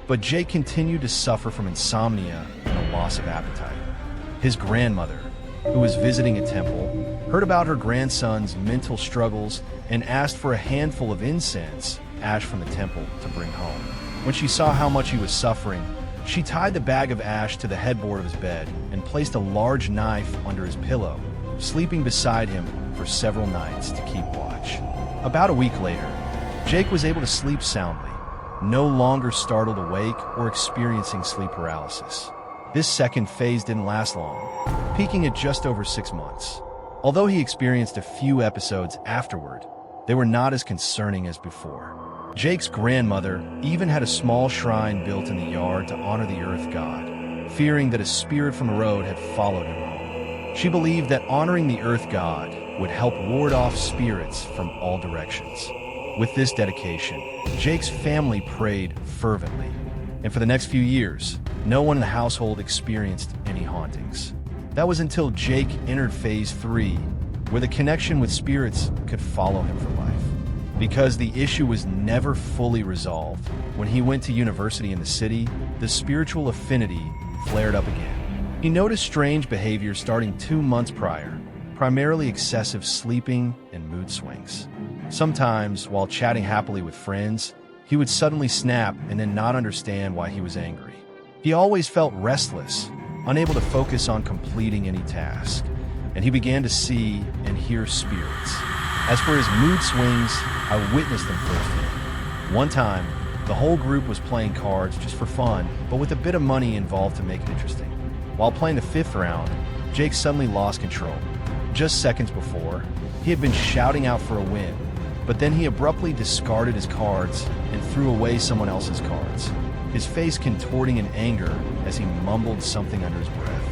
But Jake continued to suffer from insomnia and a loss of appetite. His grandmother, who was visiting a temple, heard about her grandson's mental struggles and asked for a handful of incense, ash from the temple, to bring home. When she saw how much he was suffering, she tied the bag of ash to the headboard of his bed and placed a large knife under his pillow, sleeping beside him for several nights to keep watch. About a week later, Jake was able to sleep soundly, no longer startled awake or experiencing sleep paralysis. This second phase didn't last long, peaking at just over 6 months. Although he experienced a few episodes afterward, they were not as concerning as before. Jake's grandmother even had a small shrine built in the yard to honor the earth god, fearing that a spirit from the road had followed him home. She believed that honoring the earth god would help ward off spirits from all directions. With this dedication, Jake's family prayed fervently, and for the next few years, no one in the household experienced any hauntings. That was until Jake entered phase 3, where the connection with spirits could follow him for life. Because the issue was never fully resolved, when he went to university in the city, the spiritual affinity flared up again. He noticed strange behavior starting 2 months prior, primarily excessive sleeping and mood swings. Sometimes, while chatting happily with friends, he would suddenly snap and then not understand why he was angry. He always felt restless, unable to focus on completing any task, and he began to see and hear spirits. As for his mood swings, I witnessed them firsthand. One time, the whole group was playing cards just for fun, but with a bit of money involved to make it interesting. While playing the 5th round, Jake suddenly lost control. Just seconds before, he had been shouting out for a win, but then he abruptly discarded his cards and threw away someone else's cards, his face contorting in anger as he mumbled something under his breath.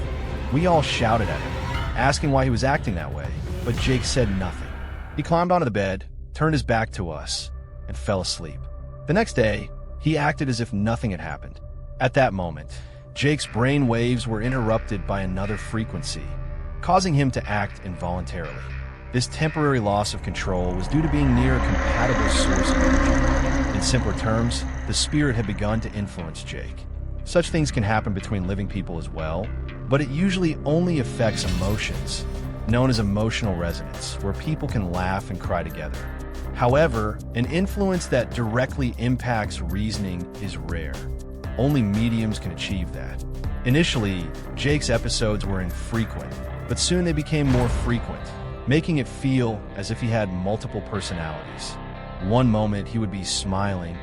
We all shouted at him, asking why he was acting that way, but Jake said nothing. He climbed onto the bed, turned his back to us, and fell asleep. The next day, he acted as if nothing had happened. At that moment, Jake's brain waves were interrupted by another frequency, causing him to act involuntarily. This temporary loss of control was due to being near a compatible source of energy. In simpler terms, the spirit had begun to influence Jake. Such things can happen between living people as well, but it usually only affects emotions, known as emotional resonance, where people can laugh and cry together. However, an influence that directly impacts reasoning is rare. Only mediums can achieve that. Initially, Jake's episodes were infrequent, but soon they became more frequent, making it feel as if he had multiple personalities. One moment he would be smiling,